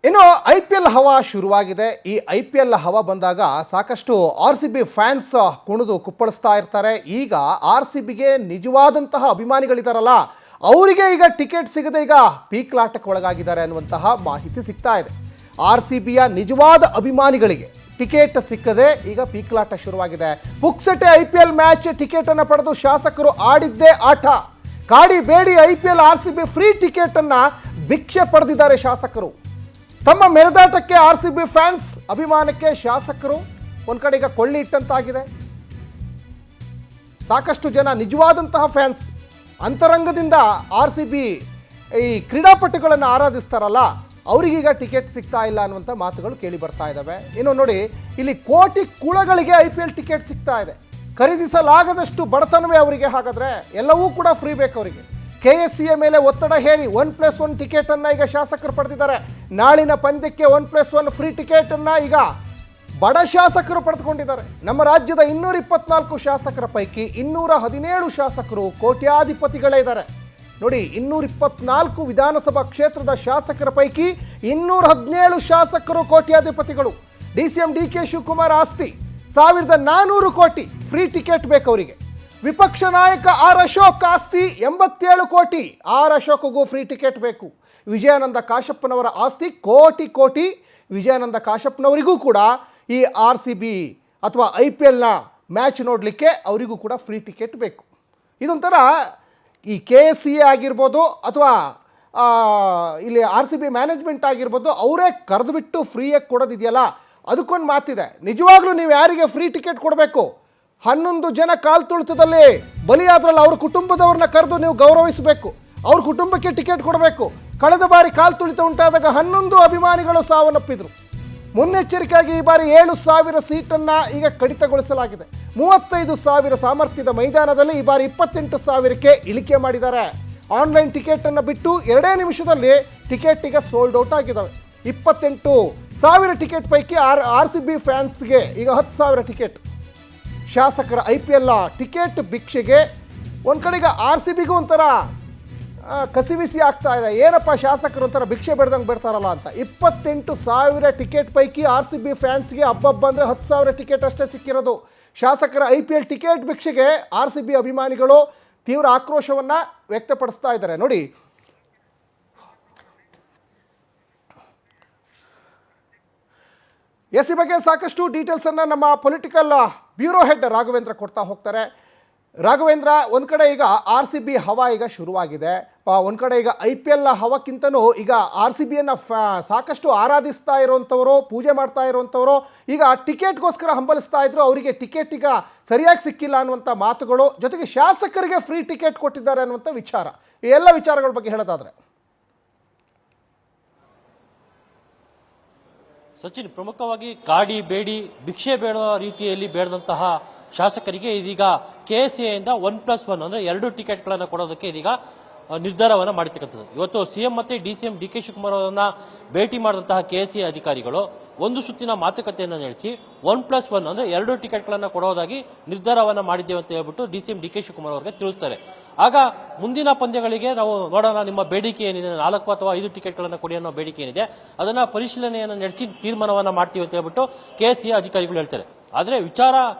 ಇನ್ನು IPL ಹವಾ ಶುರುವಾಗಿದೆ. ಈ IPL ಹವಾ ಬಂದಾಗ ಸಾಕಷ್ಟು RCB ಫ್ಯಾನ್ಸ್ ಕುಣಿದು ಕುಪ್ಪಳಿಸ್ತಾ ಇರ್ತಾರೆ. ಈಗ RCBಗೆ ನಿಜವಾದಂತಹ ಅಭಿಮಾನಿಗಳಿದಾರಲ್ಲ, ಅವರಿಗೆ ಈಗ ಟಿಕೆಟ್ ಸಿಗದೆ ಈಗ ಪೀಕ್ಲಾಟಕ್ಕೆ ಒಳಗಾಗಿದ್ದಾರೆ ಅನ್ನುವಂತಹ ಮಾಹಿತಿ ಸಿಗ್ತಾ ಇದೆ. RCBಯ ನಿಜವಾದ ಅಭಿಮಾನಿಗಳಿಗೆ ಟಿಕೆಟ್ ಸಿಕ್ಕದೆ ಈಗ ಪೀಕ್ಲಾಟ ಶುರುವಾಗಿದೆ. ಪುಕ್ಸಟೆ IPL ಮ್ಯಾಚ್ ಟಿಕೆಟ್ ಅನ್ನು ಪಡೆದು ಶಾಸಕರು ಆಡಿದ್ದೇ ಆಟ. ಕಾಡಿ ಬೇಡಿ IPL RCB ಫ್ರೀ ಟಿಕೆಟ್ ಅನ್ನ ಭಿಕ್ಷೆ ಪಡೆದಿದ್ದಾರೆ ಶಾಸಕರು. ತಮ್ಮ ಮೆರೆದಾಟಕ್ಕೆ RCB ಫ್ಯಾನ್ಸ್ ಅಭಿಮಾನಕ್ಕೆ ಶಾಸಕರು ಒಂದು ಕಡೆ ಈಗ ಕೊಳ್ಳಿ ಇಟ್ಟಂತಾಗಿದೆ. ಸಾಕಷ್ಟು ಜನ ನಿಜವಾದಂತಹ ಫ್ಯಾನ್ಸ್ ಅಂತರಂಗದಿಂದ RCB ಈ ಕ್ರೀಡಾಪಟುಗಳನ್ನು ಆರಾಧಿಸ್ತಾರಲ್ಲ, ಅವರಿಗೀಗ ಟಿಕೆಟ್ ಸಿಗ್ತಾ ಇಲ್ಲ ಅನ್ನುವಂಥ ಮಾತುಗಳು ಕೇಳಿ ಬರ್ತಾ ಇದ್ದಾವೆ. ಇನ್ನು ನೋಡಿ, ಇಲ್ಲಿ ಕೋಟಿ ಕುಳಗಳಿಗೆ IPL ಟಿಕೆಟ್ ಸಿಗ್ತಾ ಇದೆ. ಖರೀದಿಸಲಾಗದಷ್ಟು ಬಡತನವೇ ಅವರಿಗೆ. ಹಾಗಾದರೆ ಎಲ್ಲವೂ ಕೂಡ ಫ್ರೀ ಬೇಕು ಅವರಿಗೆ. KSCA ಮೇಲೆ ಒತ್ತಡ ಹೇರಿ 1+1 ಟಿಕೆಟ್ ಅನ್ನ ಈಗ ಶಾಸಕರು ಪಡೆದಿದ್ದಾರೆ. ನಾಳಿನ ಪಂದ್ಯಕ್ಕೆ 1+1 ಫ್ರೀ ಟಿಕೆಟ್ ಅನ್ನ ಈಗ ಬಡ ಶಾಸಕರು ಪಡೆದುಕೊಂಡಿದ್ದಾರೆ. ನಮ್ಮ ರಾಜ್ಯದ 224 ಶಾಸಕರ ಪೈಕಿ 217 ಶಾಸಕರು ಕೋಟ್ಯಾಧಿಪತಿಗಳೇ ಇದ್ದಾರೆ. ನೋಡಿ, 224 ವಿಧಾನಸಭಾ ಕ್ಷೇತ್ರದ ಶಾಸಕರ ಪೈಕಿ 217 ಶಾಸಕರು ಕೋಟ್ಯಾಧಿಪತಿಗಳು. DCM DK ಶಿವಕುಮಾರ್ ಆಸ್ತಿ 1400 ಕೋಟಿ. ಫ್ರೀ ಟಿಕೆಟ್ ಬೇಕು ಅವರಿಗೆ. ವಿಪಕ್ಷ ನಾಯಕ R ಅಶೋಕ್ ಆಸ್ತಿ 87 ಕೋಟಿ. R ಅಶೋಕ್ಗೂ ಫ್ರೀ ಟಿಕೆಟ್ ಬೇಕು. ವಿಜಯಾನಂದ ಕಾಶಪ್ಪನವರ ಆಸ್ತಿ ಕೋಟಿ ಕೋಟಿ. ವಿಜಯಾನಂದ ಕಾಶಪ್ಪನವರಿಗೂ ಕೂಡ ಈ RCB ಅಥವಾ IPLನ ಮ್ಯಾಚ್ ನೋಡಲಿಕ್ಕೆ ಅವರಿಗೂ ಕೂಡ ಫ್ರೀ ಟಿಕೆಟ್ ಬೇಕು. ಇದೊಂಥರ ಈ KSCA ಆಗಿರ್ಬೋದು ಅಥವಾ ಇಲ್ಲಿ RCB ಮ್ಯಾನೇಜ್ಮೆಂಟ್ ಆಗಿರ್ಬೋದು, ಅವರೇ ಕರೆದುಬಿಟ್ಟು ಫ್ರೀಯಾಗಿ ಕೊಡೋದಿದೆಯಲ್ಲ, ಅದಕ್ಕೊಂದು ಮಾತಿದೆ. ನಿಜವಾಗ್ಲೂ ನೀವು ಯಾರಿಗೆ ಫ್ರೀ ಟಿಕೆಟ್ ಕೊಡಬೇಕು? 11 ಜನ ಕಾಲ್ ತುಳಿತದಲ್ಲಿ ಬಲಿಯಾದ್ರಲ್ಲ, ಅವ್ರ ಕುಟುಂಬದವ್ರನ್ನ ಕರೆದು ನೀವು ಗೌರವಿಸಬೇಕು. ಅವ್ರ ಕುಟುಂಬಕ್ಕೆ ಟಿಕೆಟ್ ಕೊಡಬೇಕು. ಕಳೆದ ಬಾರಿ ಕಾಲ್ ತುಳಿತ ಉಂಟಾದಾಗ 11 ಅಭಿಮಾನಿಗಳು ಸಾವನ್ನಪ್ಪಿದ್ರು. ಮುನ್ನೆಚ್ಚರಿಕೆಯಾಗಿ ಈ ಬಾರಿ 7,000 ಸೀಟನ್ನು ಈಗ ಕಡಿತಗೊಳಿಸಲಾಗಿದೆ. 35,000 ಸಾಮರ್ಥ್ಯದ ಮೈದಾನದಲ್ಲಿ ಈ ಬಾರಿ 28,000ಕ್ಕೆ ಇಳಿಕೆ ಮಾಡಿದ್ದಾರೆ. ಆನ್ಲೈನ್ ಟಿಕೆಟನ್ನು ಬಿಟ್ಟು 2 ನಿಮಿಷದಲ್ಲಿ ಟಿಕೆಟ್ ಈಗ ಸೋಲ್ಡ್ ಔಟ್ ಆಗಿದ್ದಾವೆ. 28,000 ಟಿಕೆಟ್ ಪೈಕಿ RCB ಫ್ಯಾನ್ಸ್ಗೆ ಈಗ 10,000 ಟಿಕೆಟ್. ಶಾಸಕರ IPL ಟಿಕೆಟ್ ಭಿಕ್ಷೆಗೆ ಒಂದು ಕಡೆಗೆ RCBಗೂ ಒಂಥರ ಕಸಿವಿಸಿ ಆಗ್ತಾ ಇದೆ. ಏನಪ್ಪ ಶಾಸಕರು ಒಂಥರ ಭಿಕ್ಷೆ ಬೇಡ್ದಂಗೆ ಬಿಡ್ತಾರಲ್ಲ ಅಂತ. 28,000 ಟಿಕೆಟ್ ಪೈಕಿ RCB ಫ್ಯಾನ್ಸ್ಗೆ ಹಬ್ಬ ಅಂದರೆ 10,000 ಟಿಕೆಟ್ ಅಷ್ಟೇ ಸಿಕ್ಕಿರೋದು. ಶಾಸಕರ IPL ಟಿಕೆಟ್ ಭಿಕ್ಷೆಗೆ RCB ಅಭಿಮಾನಿಗಳು ತೀವ್ರ ಆಕ್ರೋಶವನ್ನು ವ್ಯಕ್ತಪಡಿಸ್ತಾ ಇದ್ದಾರೆ. ನೋಡಿ, ಈ ಬಗ್ಗೆ ಸಾಕಷ್ಟು ಡೀಟೇಲ್ಸನ್ನು ನಮ್ಮ ಪೊಲಿಟಿಕಲ್ ಬ್ಯೂರೋ ಹೆಡ್ ರಾಘವೇಂದ್ರ ಕೊಡ್ತಾ ಹೋಗ್ತಾರೆ. ರಾಘವೇಂದ್ರ, ಒಂದು ಕಡೆ ಈಗ RCB ಹವಾ ಈಗ ಶುರುವಾಗಿದೆ. ಒಂದು ಕಡೆ ಈಗ IPL ಹವಕ್ಕಿಂತನೂ ಈಗ RCBಯನ್ನು ಸಾಕಷ್ಟು ಆರಾಧಿಸ್ತಾ ಇರುವಂಥವರು, ಪೂಜೆ ಮಾಡ್ತಾ ಇರುವಂಥವರು ಈಗ ಟಿಕೆಟ್ಗೋಸ್ಕರ ಹಂಬಲಿಸ್ತಾ ಇದ್ರು. ಅವರಿಗೆ ಟಿಕೆಟ್ ಈಗ ಸರಿಯಾಗಿ ಸಿಕ್ಕಿಲ್ಲ ಅನ್ನುವಂಥ ಮಾತುಗಳು, ಜೊತೆಗೆ ಶಾಸಕರಿಗೆ ಫ್ರೀ ಟಿಕೆಟ್ ಕೊಟ್ಟಿದ್ದಾರೆ ಅನ್ನುವಂಥ ವಿಚಾರ, ಈ ಎಲ್ಲ ವಿಚಾರಗಳ ಬಗ್ಗೆ ಹೇಳೋದಾದರೆ ಸಚಿನ್, ಪ್ರಮುಖವಾಗಿ ಕಾಡಿ ಬೇಡಿ ಭಿಕ್ಷೆ ಬೇಡುವ ರೀತಿಯಲ್ಲಿ ಬೇಡದಂತಹ ಶಾಸಕರಿಗೆ ಇದೀಗ KSCA ಇಂದ 1+1 ಅಂದ್ರೆ 2 ಟಿಕೆಟ್ಗಳನ್ನು ಕೊಡೋದಕ್ಕೆ ಇದೀಗ ನಿರ್ಧಾರವನ್ನ ಮಾಡಿರ್ತಕ್ಕಂಥದ್ದು. ಇವತ್ತು CM ಮತ್ತೆ DCM DK ಶಿವಕುಮಾರ್ ಅವರನ್ನ ಭೇಟಿ ಮಾಡಿದಂತಹ KSCA ಅಧಿಕಾರಿಗಳು ಒಂದು ಸುತ್ತಿನ ಮಾತುಕತೆಯನ್ನು ನಡೆಸಿ 1+1 ಅಂದ್ರೆ 2 ಟಿಕೆಟ್ಗಳನ್ನು ಕೊಡೋದಾಗಿ ನಿರ್ಧಾರವನ್ನ ಮಾಡಿದ್ದೇವೆ ಅಂತ ಹೇಳ್ಬಿಟ್ಟು DCM DK ಶಿವಕುಮಾರ್ ಅವರಿಗೆ ತಿಳಿಸ್ತಾರೆ. ಆಗ ಮುಂದಿನ ಪಂದ್ಯಗಳಿಗೆ ನಾವು ನೋಡೋಣ, ನಿಮ್ಮ ಬೇಡಿಕೆ ಏನಿದೆ, 4 ಅಥವಾ 5 ಟಿಕೆಟ್ಗಳನ್ನು ಕೊಡಿ ಅನ್ನೋ ಬೇಡಿಕೆ ಏನಿದೆ, ಅದನ್ನ ಪರಿಶೀಲನೆಯನ್ನು ನಡೆಸಿ ತೀರ್ಮಾನವನ್ನ ಮಾಡ್ತೀವಿ ಅಂತ ಹೇಳ್ಬಿಟ್ಟು KSCA ಅಧಿಕಾರಿಗಳು ಹೇಳ್ತಾರೆ. ಆದ್ರೆ ವಿಚಾರ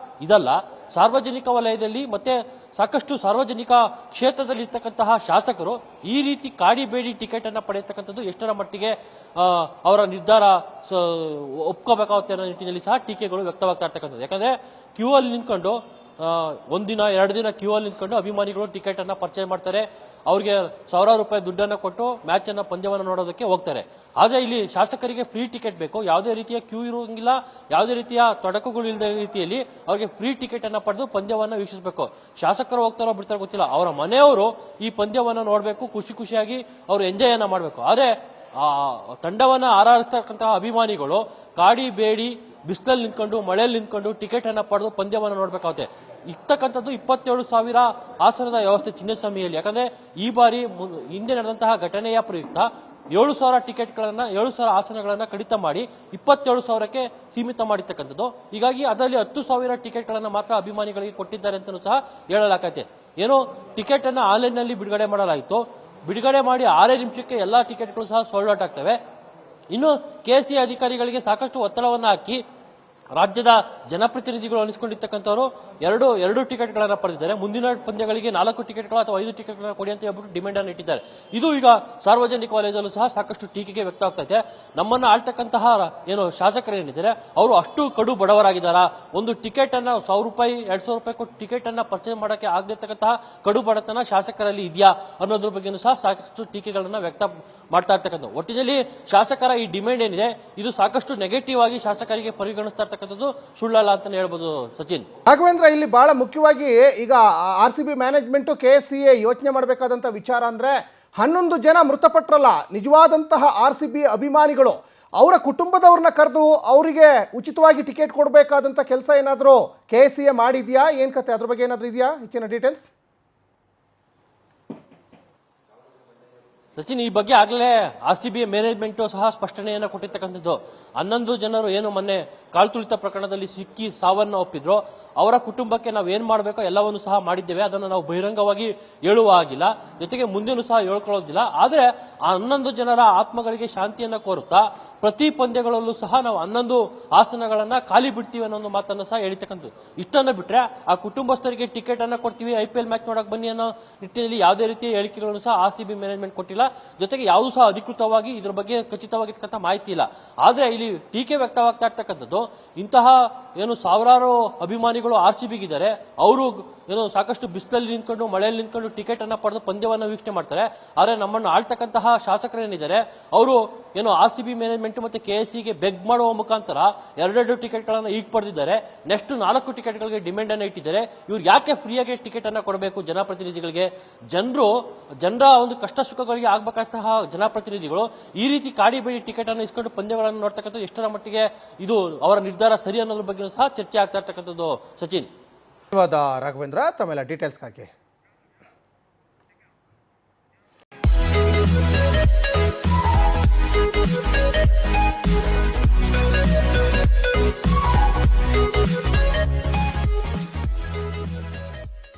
ಇದಲ್ಲ. ಸಾರ್ವಜನಿಕ ವಲಯದಲ್ಲಿ ಮತ್ತೆ ಸಾಕಷ್ಟು ಸಾರ್ವಜನಿಕ ಕ್ಷೇತ್ರದಲ್ಲಿ ಇರ್ತಕ್ಕಂತಹ ಶಾಸಕರು ಈ ರೀತಿ ಕಾಡಿ ಬೇಡಿ ಟಿಕೆಟ್ ಅನ್ನ ಪಡೆಯತಕ್ಕಂಥದ್ದು ಎಷ್ಟರ ಮಟ್ಟಿಗೆ ಅವರ ನಿರ್ಧಾರ ಒಪ್ಕೋಬೇಕಾಗುತ್ತೆ ಅನ್ನೋ ನಿಟ್ಟಿನಲ್ಲಿ ಸಹ ಟೀಕೆಗಳು ವ್ಯಕ್ತವಾಗ್ತಾ ಇರ್ತಕ್ಕಂಥದ್ದು. ಯಾಕಂದ್ರೆ ಕ್ಯೂ ಅಲ್ಲಿ ನಿಂತ್ಕೊಂಡು 1 ದಿನ 2 ದಿನ ಕ್ಯೂ ಅಲ್ಲಿ ನಿಂತ್ಕೊಂಡು ಅಭಿಮಾನಿಗಳು ಟಿಕೆಟ್ ಅನ್ನ ಪರ್ಚೇಸ್ ಮಾಡ್ತಾರೆ. ಅವ್ರಿಗೆ ₹1,000 ದುಡ್ಡನ್ನು ಕೊಟ್ಟು ಮ್ಯಾಚ್ ಅನ್ನ ಪಂದ್ಯವನ್ನು ನೋಡೋದಕ್ಕೆ ಹೋಗ್ತಾರೆ. ಆದ್ರೆ ಇಲ್ಲಿ ಶಾಸಕರಿಗೆ ಫ್ರೀ ಟಿಕೆಟ್ ಬೇಕು. ಯಾವುದೇ ರೀತಿಯ ಕ್ಯೂ ಇರೋಂಗಿಲ್ಲ, ಯಾವುದೇ ರೀತಿಯ ತೊಡಕುಗಳು ಇಲ್ಲದ ರೀತಿಯಲ್ಲಿ ಅವರಿಗೆ ಫ್ರೀ ಟಿಕೆಟ್ ಅನ್ನ ಪಡೆದು ಪಂದ್ಯವನ್ನು ವೀಕ್ಷಿಸಬೇಕು. ಶಾಸಕರು ಹೋಗ್ತಾರೋ ಬಿಡ್ತಾರೋ ಗೊತ್ತಿಲ್ಲ, ಅವರ ಮನೆಯವರು ಈ ಪಂದ್ಯವನ್ನು ನೋಡಬೇಕು, ಖುಷಿ ಖುಷಿಯಾಗಿ ಅವರು ಎಂಜಾಯ್ ಅನ್ನ ಮಾಡಬೇಕು. ಆದ್ರೆ ತಂಡವನ್ನ ಆರಾಧಿಸ್ತಕ್ಕಂತಹ ಅಭಿಮಾನಿಗಳು ಕಾಡಿ ಬೇಡಿ ಬಿಸಿಲಲ್ಲಿ ನಿಂತ್ಕೊಂಡು ಮಳೆಯಲ್ಲಿ ನಿಂತ್ಕೊಂಡು ಟಿಕೆಟ್ ಅನ್ನ ಪಡೆದು ಪಂದ್ಯವನ್ನು ನೋಡ್ಬೇಕಾಗುತ್ತೆ. ಇರ್ತಕ್ಕಂಥದ್ದು 27,000 ಆಸನದ ವ್ಯವಸ್ಥೆ ಚಿನ್ನಸ್ವಾಮಿಯಲ್ಲಿ. ಯಾಕಂದ್ರೆ ಈ ಬಾರಿ ಹಿಂದೆ ನಡೆದಂತಹ ಘಟನೆಯ ಪ್ರಯುಕ್ತ 7,000 ಟಿಕೆಟ್ಗಳನ್ನ 7,000 ಆಸನಗಳನ್ನ ಕಡಿತ ಮಾಡಿ 27,000ಕ್ಕೆ ಸೀಮಿತ ಮಾಡಿರ್ತಕ್ಕಂಥದ್ದು. ಹೀಗಾಗಿ ಅದರಲ್ಲಿ 10,000 ಟಿಕೆಟ್ಗಳನ್ನ ಮಾತ್ರ ಅಭಿಮಾನಿಗಳಿಗೆ ಕೊಟ್ಟಿದ್ದಾರೆ ಅಂತಲೂ ಸಹ ಹೇಳಲಾಗತ್ತೆ. ಏನೋ ಟಿಕೆಟ್ ಅನ್ನ ಆನ್ಲೈನ್ ನಲ್ಲಿ ಬಿಡುಗಡೆ ಮಾಡಲಾಯಿತು. ಬಿಡುಗಡೆ ಮಾಡಿ 6 ನಿಮಿಷಕ್ಕೆ ಎಲ್ಲಾ ಟಿಕೆಟ್ಗಳು ಸಹ ಸೋಲ್ಡ್ ಔಟ್ ಆಗ್ತವೆ. ಇನ್ನು ಕೆಸಿ ಅಧಿಕಾರಿಗಳಿಗೆ ಸಾಕಷ್ಟು ಒತ್ತಡವನ್ನು ಹಾಕಿ ರಾಜ್ಯದ ಜನಪ್ರತಿನಿಧಿಗಳು ಅನಿಸಿಕೊಂಡಿರ್ತಕ್ಕಂಥವರು ಎರಡು ಟಿಕೆಟ್ಗಳನ್ನು ಪಡೆದಿದ್ದಾರೆ. ಮುಂದಿನ ಪಂದ್ಯಗಳಿಗೆ 4 ಟಿಕೆಟ್ಗಳು ಅಥವಾ 5 ಟಿಕೆಟ್ಗಳನ್ನು ಕೊಡಿ ಅಂತ ಹೇಳ್ಬಿಟ್ಟು ಡಿಮ್ಯಾಂಡ್ ಅನ್ನು ಇಟ್ಟಿದ್ದಾರೆ. ಇದು ಈಗ ಸಾರ್ವಜನಿಕ ವಲಯದಲ್ಲೂ ಸಹ ಸಾಕಷ್ಟು ಟೀಕೆಗೆ ವ್ಯಕ್ತ ಆಗ್ತಾ ಇದೆ. ನಮ್ಮನ್ನ ಆಳ್ತಕ್ಕಂತಹ ಏನು ಶಾಸಕರೇನಿದ್ದಾರೆ ಅವರು ಅಷ್ಟು ಕಡು ಬಡವರಾಗಿದ್ದಾರಾ? ಒಂದು ಟಿಕೆಟ್ ಅನ್ನ 1,000 ರೂಪಾಯಿ 2,000 ರೂಪಾಯಿ ಕೊಟ್ಟು ಟಿಕೆಟ್ ಅನ್ನ ಪರ್ಚೇಸ್ ಮಾಡಕ್ಕೆ ಆಗದಿರ್ತಕ್ಕಂತಹ ಕಡು ಬಡತನ ಶಾಸಕರಲ್ಲಿ ಇದೆಯಾ ಅನ್ನೋದ್ರ ಬಗ್ಗೆನೂ ಸಹ ಸಾಕಷ್ಟು ಟೀಕೆಗಳನ್ನ ವ್ಯಕ್ತ ಮಾಡ್ತಾ ಇರ್ತಕ್ಕಂಥ. ಒಟ್ಟಿನಲ್ಲಿ ಶಾಸಕರ ಈ ಡಿಮ್ಯಾಂಡ್ ಏನಿದೆ ಇದು ಸಾಕಷ್ಟು ನೆಗೆಟಿವ್ ಆಗಿ ಶಾಸಕರಿಗೆ ಪರಿಗಣಿಸ್ತಾ ಇರ್ತಕ್ಕಂಥದ್ದು ಸುಳ್ಳಲ್ಲ ಅಂತಾನೆ ಹೇಳ್ಬೋದು. ಸಚಿನ್, ರಾಘವೇಂದ್ರ, ಇಲ್ಲಿ ಬಹಳ ಮುಖ್ಯವಾಗಿ ಈಗ RCB ಮ್ಯಾನೇಜ್ಮೆಂಟ್ KCA ಯೋಚನೆ ಮಾಡಬೇಕಾದಂತ ವಿಚಾರ ಅಂದ್ರೆ 11 ಜನ ಮೃತಪಟ್ರಲ್ಲ, ನಿಜವಾದಂತಹ RCB ಅಭಿಮಾನಿಗಳು ಅವರ ಕುಟುಂಬದವ್ರನ್ನ ಕರೆದು ಅವರಿಗೆ ಉಚಿತವಾಗಿ ಟಿಕೆಟ್ ಕೊಡಬೇಕಾದಂತ ಕೆಲಸ ಏನಾದರೂ KCA ಮಾಡಿದ್ಯಾ? ಏನ್ ಕತೆ, ಅದ್ರ ಬಗ್ಗೆ ಏನಾದರೂ ಇದೆಯಾ ಹೆಚ್ಚಿನ ಡೀಟೇಲ್ಸ್? ಸಚಿನ್, ಈ ಬಗ್ಗೆ ಆಗಲೇ RCB ಮ್ಯಾನೇಜ್ಮೆಂಟ್ ಸಹ ಸ್ಪಷ್ಟನೆಯನ್ನು ಕೊಟ್ಟಿರ್ತಕ್ಕಂಥದ್ದು. 11 ಜನರು ಏನು ಮೊನ್ನೆ ಕಾಳ್ತುಳಿತ ಪ್ರಕರಣದಲ್ಲಿ ಸಿಕ್ಕಿ ಸಾವನ್ನ ಒಪ್ಪಿದ್ರು, ಅವರ ಕುಟುಂಬಕ್ಕೆ ನಾವು ಏನ್ ಮಾಡಬೇಕೋ ಎಲ್ಲವನ್ನು ಸಹ ಮಾಡಿದ್ದೇವೆ. ಅದನ್ನು ನಾವು ಬಹಿರಂಗವಾಗಿ ಹೇಳುವ ಆಗಿಲ್ಲ, ಜೊತೆಗೆ ಮುಂದೆನೂ ಸಹ ಹೇಳ್ಕೊಳ್ಳೋದಿಲ್ಲ. ಆದ್ರೆ ಆ 11 ಜನರ ಆತ್ಮಗಳಿಗೆ ಶಾಂತಿಯನ್ನ ಕೋರುತ್ತಾ ಪ್ರತಿ ಪಂದ್ಯಗಳಲ್ಲೂ ಸಹ ನಾವು 11 ಆಸನಗಳನ್ನ ಖಾಲಿ ಬಿಡ್ತೀವಿ ಅನ್ನೋ ಒಂದು ಮಾತನ್ನ ಸಹ ಹೇಳಿರ್ತಕ್ಕಂಥದ್ದು. ಇಷ್ಟನ್ನ ಬಿಟ್ರೆ ಆ ಕುಟುಂಬಸ್ಥರಿಗೆ ಟಿಕೆಟ್ ಅನ್ನ ಕೊಡ್ತೀವಿ, IPL ಮ್ಯಾಚ್ ನೋಡಕ್ ಬನ್ನಿ ಅನ್ನೋ ನಿಟ್ಟಿನಲ್ಲಿ ಯಾವುದೇ ರೀತಿಯ ಹೇಳಿಕೆಗಳನ್ನು ಸಹ RCB ಮ್ಯಾನೇಜ್ಮೆಂಟ್ ಕೊಟ್ಟಿಲ್ಲ. ಜೊತೆಗೆ ಯಾವುದು ಸಹ ಅಧಿಕೃತವಾಗಿ ಇದ್ರ ಬಗ್ಗೆ ಖಚಿತವಾಗಿರ್ತಕ್ಕಂಥ ಮಾಹಿತಿ ಇಲ್ಲ. ಆದ್ರೆ ಇಲ್ಲಿ ಟೀಕೆ ವ್ಯಕ್ತವಾಗ್ತಾ ಇರ್ತಕ್ಕಂಥದ್ದು, ಇಂತಹ ಏನು ಸಾವಿರಾರು ಅಭಿಮಾನಿಗಳು RCB ಗಿದ್ದಾರೆ, ಅವರು ಏನು ಸಾಕಷ್ಟು ಬಿಸಿಲಲ್ಲಿ ನಿಂತ್ಕೊಂಡು ಮಳೆಯಲ್ಲಿ ನಿಂತ್ಕೊಂಡು ಟಿಕೆಟ್ ಅನ್ನ ಪಡೆದು ಪಂದ್ಯವನ್ನ ವೀಕ್ಷಣೆ ಮಾಡ್ತಾರೆ. ಆದ್ರೆ ನಮ್ಮನ್ನು ಆಳ್ತಕ್ಕಂತಹ ಶಾಸಕರೇನಿದ್ದಾರೆ ಅವರು ಏನು RCB ಮ್ಯಾನೇಜ್ಮೆಂಟ್ ಮತ್ತೆ KSCಗೆ ಬೆಗ್ ಮಾಡುವ ಮುಖಾಂತರ 2 ಟಿಕೆಟ್ಗಳನ್ನು ಈಗ ಪಡೆದಿದ್ದಾರೆ. ನೆಕ್ಸ್ಟ್ 4 ಟಿಕೆಟ್ಗಳಿಗೆ ಡಿಮ್ಯಾಂಡ್ ಅನ್ನ ಇಟ್ಟಿದ್ದಾರೆ. ಇವ್ರು ಯಾಕೆ ಫ್ರೀಯಾಗಿ ಟಿಕೆಟ್ ಅನ್ನ ಕೊಡಬೇಕು ಜನಪ್ರತಿನಿಧಿಗಳಿಗೆ? ಜನರ ಒಂದು ಕಷ್ಟ ಸುಖಗಳಿಗೆ ಆಗ್ಬೇಕಾದಂತಹ ಜನಪ್ರತಿನಿಧಿಗಳು ಈ ರೀತಿ ಕಾಡಿ ಬೇಡಿ ಟಿಕೆಟ್ ಅನ್ನು ಇಸ್ಕೊಂಡು ಪಂದ್ಯಗಳನ್ನು ನೋಡ್ತಕ್ಕಂಥದ್ದು ಎಷ್ಟರ ಮಟ್ಟಿಗೆ ಇದು ಅವರ ನಿರ್ಧಾರ ಸರಿ ಅನ್ನೋದ್ರ ಬಗ್ಗೆ ಸಹ ಚರ್ಚೆ ಆಗ್ತಾ ಇರ್ತಕ್ಕಂಥದ್ದು. ಸಚಿನ್, ಧನ್ಯವಾದ ರಾಘವೇಂದ್ರ ತಮ್ಮೆಲ್ಲ ಡೀಟೇಲ್ಸ್ಗಾಗಿ.